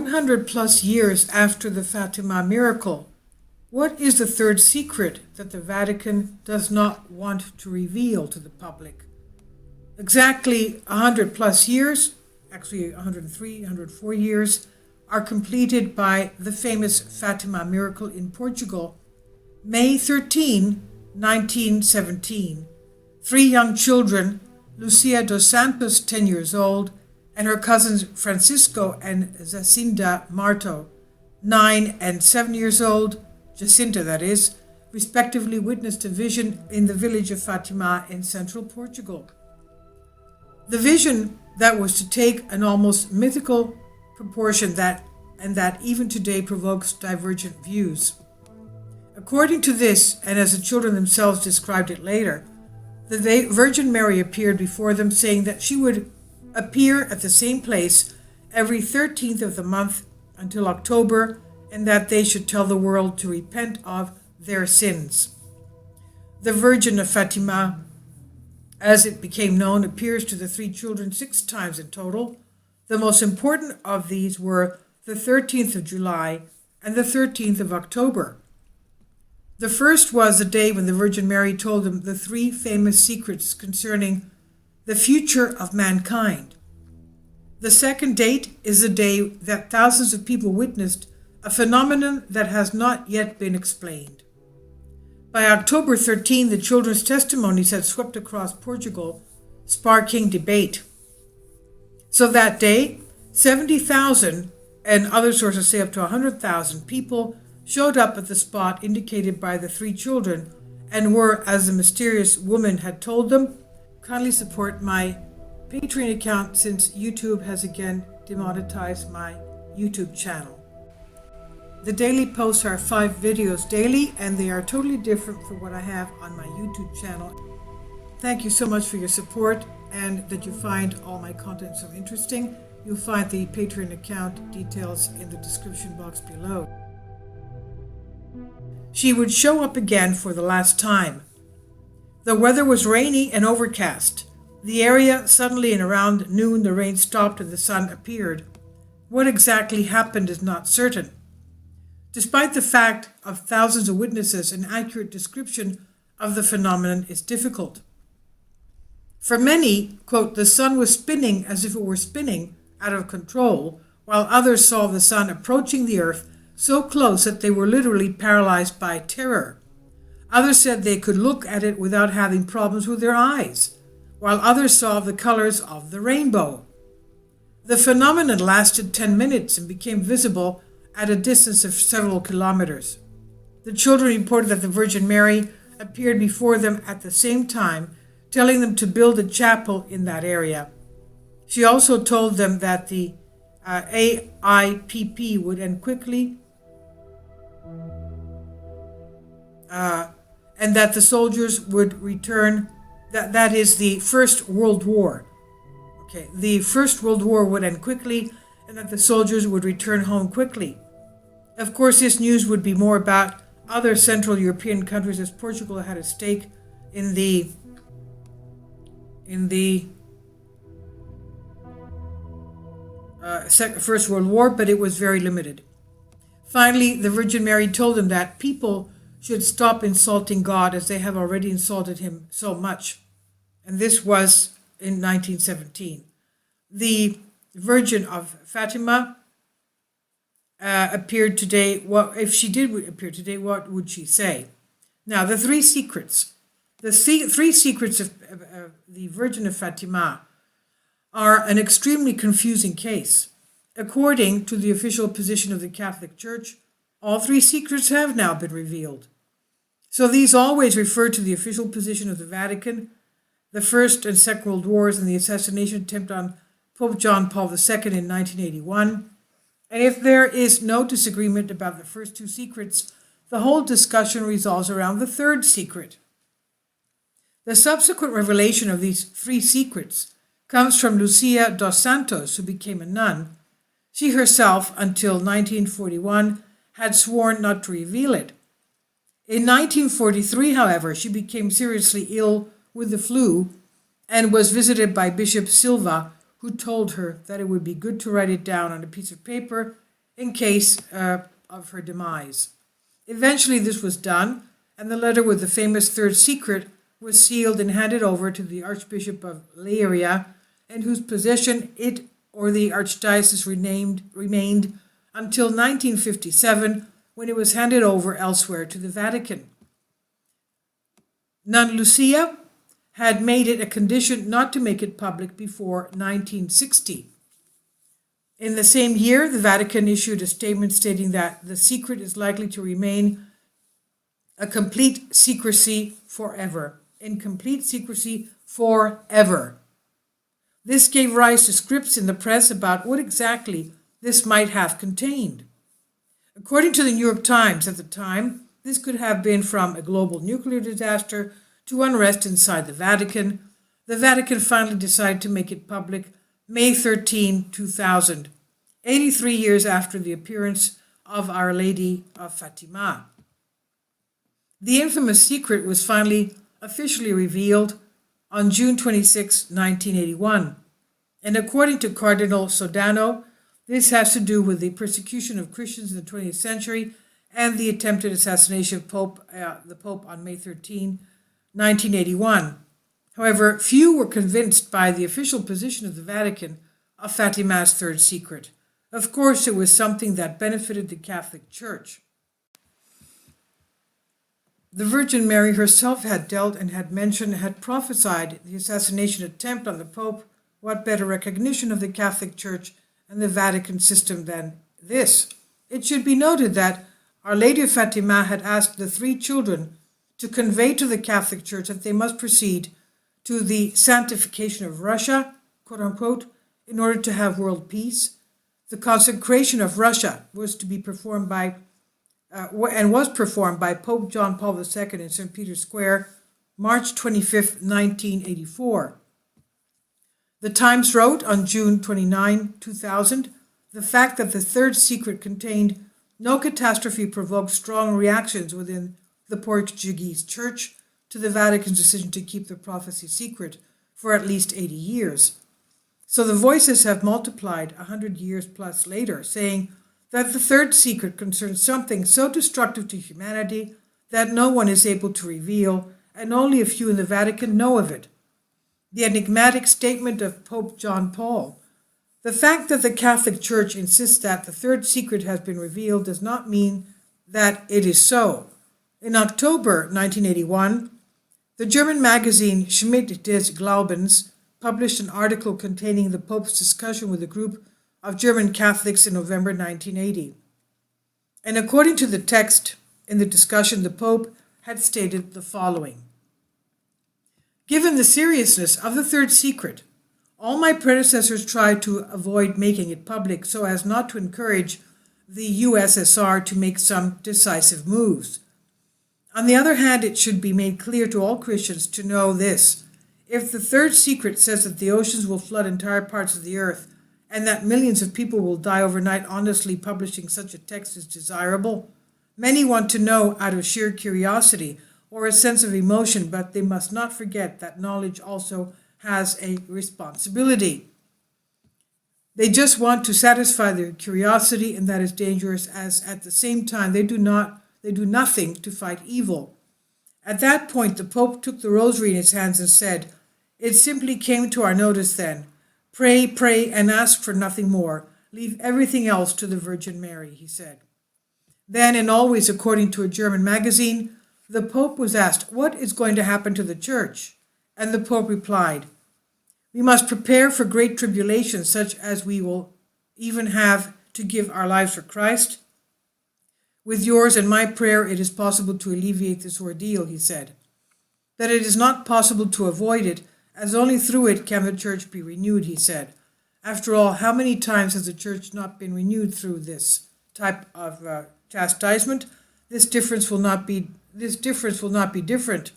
100 plus years after the Fatima miracle, what is the third secret that the Vatican does not want to reveal to the public? Exactly 100 plus years, actually 103, 104 years, are completed by the famous Fatima miracle in Portugal, May 13, 1917. Three young children, Lucia dos Santos, 10 years old, and her cousins Francisco and Jacinta Marto, 9 and 7 years old, Jacinta that is, respectively witnessed a vision in the village of Fatima in central Portugal. The vision that was to take an almost mythical proportion that even today provokes divergent views. According to this, and as the children themselves described it later, the Virgin Mary appeared before them saying that she would appear at the same place every 13th of the month until October, and that they should tell the world to repent of their sins. The Virgin of Fatima, as it became known, appears to the three children 6 times in total. The most important of these were the 13th of July and the 13th of October. The first was the day when the Virgin Mary told them the 3 famous secrets concerning the future of mankind. The second date is the day that thousands of people witnessed a phenomenon that has not yet been explained. By October 13, the children's testimonies had swept across Portugal, sparking debate. So that day, 70,000, and other sources say up to 100,000 people, showed up at the spot indicated by the 3 children and were, as the mysterious woman had told them. Kindly support my Patreon account since YouTube has again demonetized my YouTube channel. The daily posts are 5 videos daily, and they are totally different from what I have on my YouTube channel. Thank you so much for your support and that you find all my content so interesting. You'll find the Patreon account details in the description box below. She would show up again for the last time. The weather was rainy and overcast. The area, suddenly and around noon, the rain stopped and the sun appeared. What exactly happened is not certain. Despite the fact of thousands of witnesses, an accurate description of the phenomenon is difficult. For many, quote, the sun was spinning as if it were spinning out of control, while others saw the sun approaching the earth so close that they were literally paralyzed by terror. Others said they could look at it without having problems with their eyes, while others saw the colors of the rainbow. The phenomenon lasted 10 minutes and became visible at a distance of several kilometers. The children reported that the Virgin Mary appeared before them at the same time, telling them to build a chapel in that area. She also told them that the AIPP would end quickly, and that the soldiers would return. That is the First World War. Okay, the First World War would end quickly, and that the soldiers would return home quickly. Of course, this news would be more about other Central European countries, as Portugal had a stake in the First World War, but it was very limited. Finally, the Virgin Mary told them that people should stop insulting God as they have already insulted him so much. And this was in 1917. The Virgin of Fatima appeared today. Well, if she did appear today, what would she say? Now, the 3 secrets. The 3 secrets of the Virgin of Fatima are an extremely confusing case. According to the official position of the Catholic Church, all 3 secrets have now been revealed. So these always refer to the official position of the Vatican, the First and Second World Wars, and the assassination attempt on Pope John Paul II in 1981. And if there is no disagreement about the first 2 secrets, the whole discussion revolves around the 3rd secret. The subsequent revelation of these 3 secrets comes from Lucia dos Santos, who became a nun. She herself, until 1941, had sworn not to reveal it. In 1943, however, she became seriously ill with the flu and was visited by Bishop Silva, who told her that it would be good to write it down on a piece of paper in case of her demise. Eventually this was done, and the letter with the famous third secret was sealed and handed over to the Archbishop of Leiria, in whose possession it or the archdiocese remained until 1957, when it was handed over elsewhere to the Vatican. Nun Lucia had made it a condition not to make it public before 1960. In the same year, the Vatican issued a statement stating that the secret is likely to remain a complete secrecy forever. In complete secrecy forever. This gave rise to scripts in the press about what exactly this might have contained. According to the New York Times at the time, this could have been from a global nuclear disaster to unrest inside the Vatican. The Vatican finally decided to make it public May 13, 2000, 83 years after the appearance of Our Lady of Fatima. The infamous secret was finally officially revealed on June 26, 1981. And according to Cardinal Sodano, this has to do with the persecution of Christians in the 20th century and the attempted assassination of the Pope on May 13, 1981. However, few were convinced by the official position of the Vatican of Fatima's third secret. Of course, it was something that benefited the Catholic Church. The Virgin Mary herself had dealt and had prophesied the assassination attempt on the Pope. What better recognition of the Catholic Church and the Vatican system than this? It should be noted that Our Lady of Fatima had asked the three children to convey to the Catholic Church that they must proceed to the sanctification of Russia, quote unquote, in order to have world peace. The consecration of Russia was to be performed by was performed by Pope John Paul II in St. Peter's Square, March 25, 1984. The Times wrote on June 29, 2000, the fact that the third secret contained no catastrophe provoked strong reactions within the Portuguese Church to the Vatican's decision to keep the prophecy secret for at least 80 years. So the voices have multiplied 100 years plus later, saying that the third secret concerns something so destructive to humanity that no one is able to reveal, and only a few in the Vatican know of it. The enigmatic statement of Pope John Paul. The fact that the Catholic Church insists that the third secret has been revealed does not mean that it is so. In October 1981, the German magazine Schmidt des Glaubens published an article containing the Pope's discussion with a group of German Catholics in November 1980. And according to the text in the discussion, the Pope had stated the following. Given the seriousness of the third secret, all my predecessors tried to avoid making it public so as not to encourage the USSR to make some decisive moves. On the other hand, it should be made clear to all Christians to know this. If the third secret says that the oceans will flood entire parts of the earth, and that millions of people will die overnight, honestly publishing such a text is desirable. Many want to know out of sheer curiosity or a sense of emotion, but they must not forget that knowledge also has a responsibility. They just want to satisfy their curiosity, and that is dangerous, as at the same time they do nothing to fight evil. At that point, the Pope took the rosary in his hands and said, "It simply came to our notice then. Pray, pray, and ask for nothing more. Leave everything else to the Virgin Mary," he said. Then, and always according to a German magazine, the Pope was asked, "What is going to happen to the Church?" And the Pope replied, "We must prepare for great tribulation, such as we will even have to give our lives for Christ. With yours and my prayer, it is possible to alleviate this ordeal," he said. "That it is not possible to avoid it, as only through it can the Church be renewed," he said. After all, how many times has the Church not been renewed through this type of chastisement? This difference will not be different.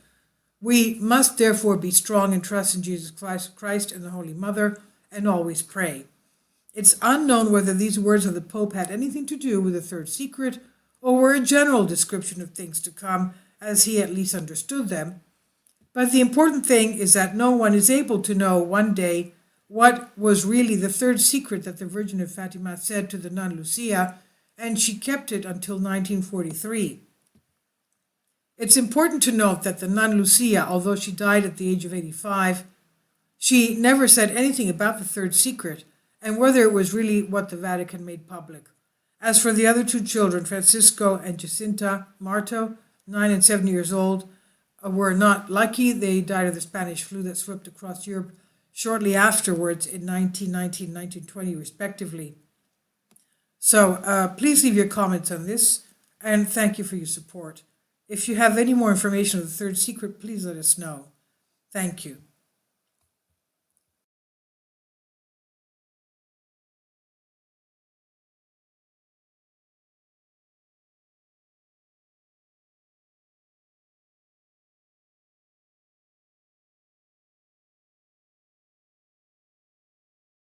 We must therefore be strong and trust in Jesus Christ and the Holy Mother, and always pray. It's unknown whether these words of the Pope had anything to do with the third secret, or were a general description of things to come, as he at least understood them. But the important thing is that no one is able to know one day what was really the third secret that the Virgin of Fatima said to the nun Lucia and she kept it until 1943. It's important to note that the nun Lucia, although she died at the age of 85, she never said anything about the third secret and whether it was really what the Vatican made public. As for the other two children, Francisco and Jacinta Marto, 9 and 7 years old, were not lucky. They died of the Spanish flu that swept across Europe shortly afterwards in 1919 and 1920, respectively. So please leave your comments on this, and thank you for your support. If you have any more information on the third secret, please let us know. Thank you.